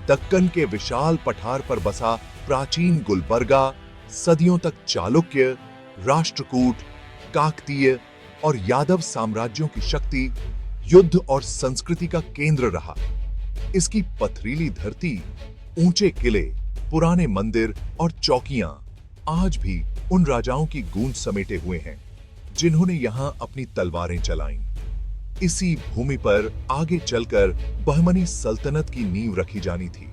दक्कन के विशाल पठार पर बसा प्राचीन गुलबर्गा सदियों तक चालुक्य, राष्ट्रकूट, काकतीय और यादव साम्राज्यों की शक्ति, युद्ध और संस्कृति का केंद्र रहा। इसकी पथरीली धरती, ऊंचे किले, पुराने मंदिर और चौकियां आज भी उन राजाओं की गूंज समेटे हुए हैं जिन्होंने यहां अपनी तलवारें चलाईं। इसी भूमि पर आगे चलकर बहमनी सल्तनत की नींव रखी जानी थी।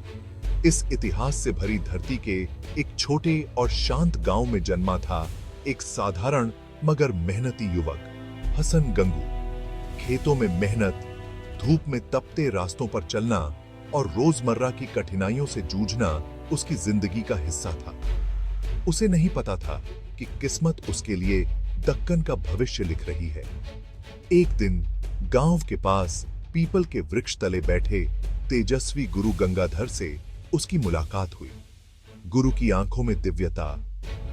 इस इतिहास से भरी धरती के एक छोटे और शांत गांव में जन्मा था एक साधारण मगर मेहनती युवक, हसन गंगू। खेतों में मेहनत, धूप में तपते रास्तों पर चलना और रोजमर्रा की कठिनाइयों से जूझना उसकी जिंदगी का हिस्सा था। उसे नहीं पता था कि किस्मत उसके लिए दक्कन का भविष्य लिख रही है। एक दिन गांव के पास पीपल के वृक्ष तले बैठे तेजस्वी गुरु गंगाधर से उसकी मुलाकात हुई। गुरु की आंखों में दिव्यता,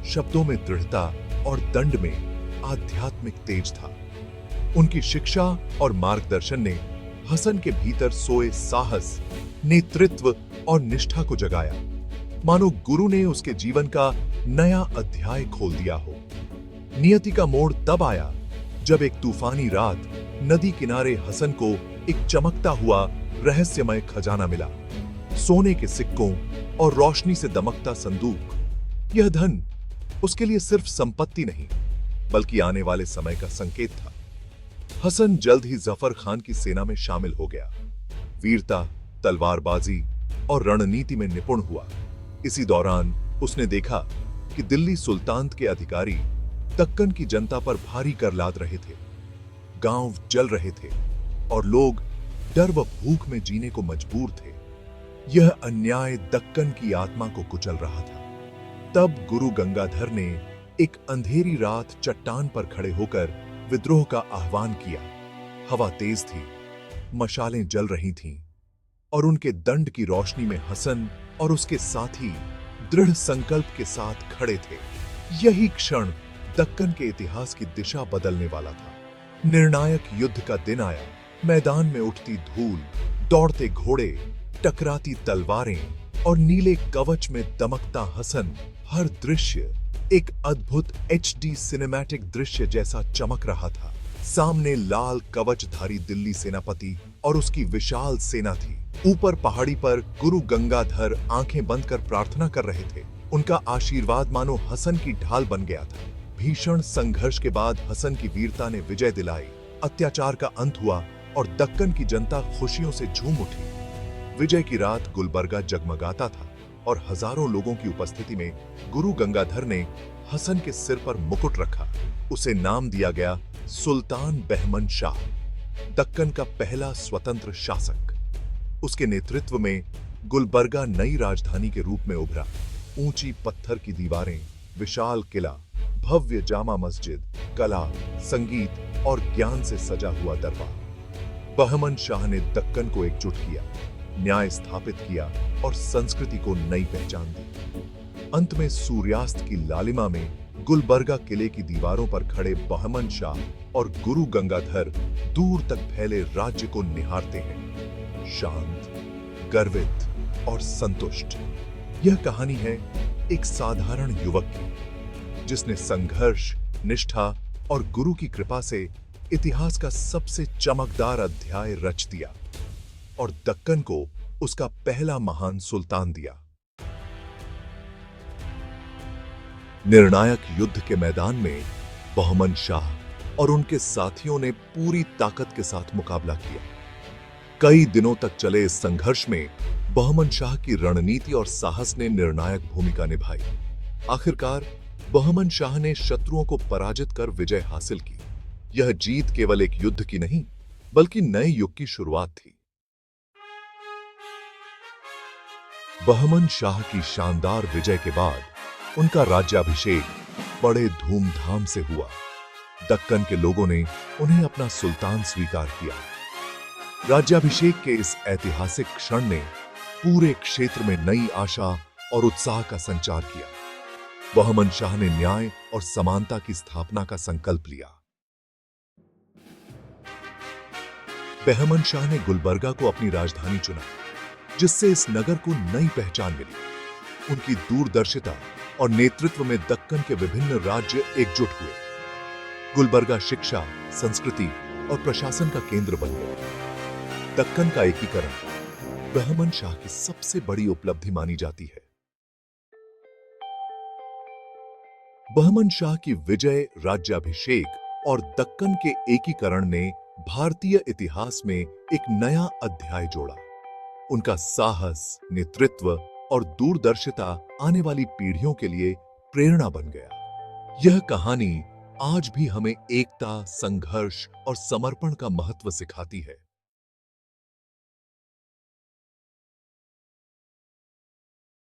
शब्दों में दृढ़ता और दंड में आध्यात्मिक तेज था। उनकी शिक्षा और मार्गदर्शन ने हसन के भीतर सोए साहस, नेतृत्व और निष्ठा को जगाया, मानो गुरु ने उसके जीवन का नया अध्याय खोल दिया हो। नियति का मोड़ तब आया जब एक तूफानी रात नदी किनारे हसन को एक चमकता हुआ रहस्यमय खजाना मिला। सोने के सिक्कों और रोशनी से दमकता संदूक। यह धन उसके लिए सिर्फ संपत्ति नहीं, बल्कि आने वाले समय का संकेत था। हसन जल्द ही जफर खान की सेना में शामिल हो गया। वीरता, तलवारबाजी और रणनीति में निपुण हुआ। इसी दौरान उसने देखा कि दिल्ली सुल्तानत के अधिकारी दक्कन की जनता पर भारी कर लाद रहे थे। गांव जल रहे थे और लोग डर व भूख में जीने को मजबूर थे। यह अन्याय दक्कन की आत्मा को कुचल रहा था। तब गुरु गंगाधर ने एक अंधेरी रात चट्टान पर खड़े होकर विद्रोह का आह्वान किया। हवा तेज थी, मशालें जल रही थीं और उनके दंड की रोशनी में हसन और उसके साथी दृढ़ संकल्प के साथ खड़े थे। यही क्षण दक्कन के इतिहास की दिशा बदलने वाला था। निर्णायक युद्ध का दिन आया। मैदान में उठती धूल, दौड़ते घोड़े, टकराती तलवारें और नीले कवच में दमकता हसन, हर दृश्य एक अद्भुत HD सिनेमैटिक दृश्य जैसा चमक रहा था। सामने लाल कवचधारी दिल्ली सेनापति और उसकी विशाल सेना थी। ऊपर पहाड़ी पर गुरु गंगाधर आंखें बंद कर प्रार्थना कर रहे थे। उनका आशीर्वाद मानो हसन की ढाल बन गया था। भीषण संघर्ष के बाद हसन की वीरता ने विजय दिलाई। अत्याचार का अंत हुआ और दक्कन की जनता खुशियों से झूम उठी। विजय की रात गुलबर्गा जगमगाता था और हजारों लोगों की उपस्थिति में गुरु गंगाधर ने हसन के सिर पर मुकुट रखा। उसे नाम दिया गया सुल्तान बहमन शाह, दक्कन का पहला स्वतंत्र शासक। उसके नेतृत्व में गुलबर्गा नई राजधानी के रूप में उभरा। ऊंची पत्थर की दीवारें, विशाल किला, भव्य जामा मस्जिद, कला, संगीत और ज्ञान से सजा हुआ दरबार। बहमन शाह ने दक्कन को एकजुट किया, न्याय स्थापित किया और संस्कृति को नई पहचान दी। अंत में सूर्यास्त की लालिमा में गुलबर्गा किले की दीवारों पर खड़े बहमन शाह और गुरु गंगाधर दूर तक फैले राज्य को निहारते हैं, शांत, गर्वित और संतुष्ट। यह कहानी है एक साधारण युवक की जिसने संघर्ष, निष्ठा और गुरु की कृपा से इतिहास का सबसे चमकदार अध्याय रच दिया और दक्कन को उसका पहला महान सुल्तान दिया। निर्णायक युद्ध के मैदान में बहमन शाह और उनके साथियों ने पूरी ताकत के साथ मुकाबला किया। कई दिनों तक चले इस संघर्ष में बहमन शाह की रणनीति और साहस ने निर्णायक भूमिका निभाई। आखिरकार बहमन शाह ने शत्रुओं को पराजित कर विजय हासिल की। यह जीत केवल एक युद्ध की नहीं, बल्कि नए युग की शुरुआत थी। बहमन शाह की शानदार विजय के बाद उनका राज्याभिषेक बड़े धूमधाम से हुआ। दक्कन के लोगों ने उन्हें अपना सुल्तान स्वीकार किया। राज्याभिषेक के इस ऐतिहासिक क्षण ने पूरे क्षेत्र में नई आशा और उत्साह का संचार किया। बहमन शाह ने न्याय और समानता की स्थापना का संकल्प लिया। बहमन शाह ने गुलबर्गा को अपनी राजधानी चुना। जिससे इस नगर को नई पहचान मिली। उनकी दूरदर्शिता और नेतृत्व में दक्कन के विभिन्न राज्य एकजुट हुए। गुलबर्गा शिक्षा, संस्कृति और प्रशासन का केंद्र बन गया। दक्कन का एकीकरण बहमन शाह की सबसे बड़ी उपलब्धि मानी जाती है। बहमन शाह की विजय, राज्याभिषेक और दक्कन के एकीकरण ने भारतीय इतिहास में एक नया अध्याय जोड़ा। उनका साहस, नेतृत्व और दूरदर्शिता आने वाली पीढ़ियों के लिए प्रेरणा बन गया। यह कहानी आज भी हमें एकता, संघर्ष और समर्पण का महत्व सिखाती है।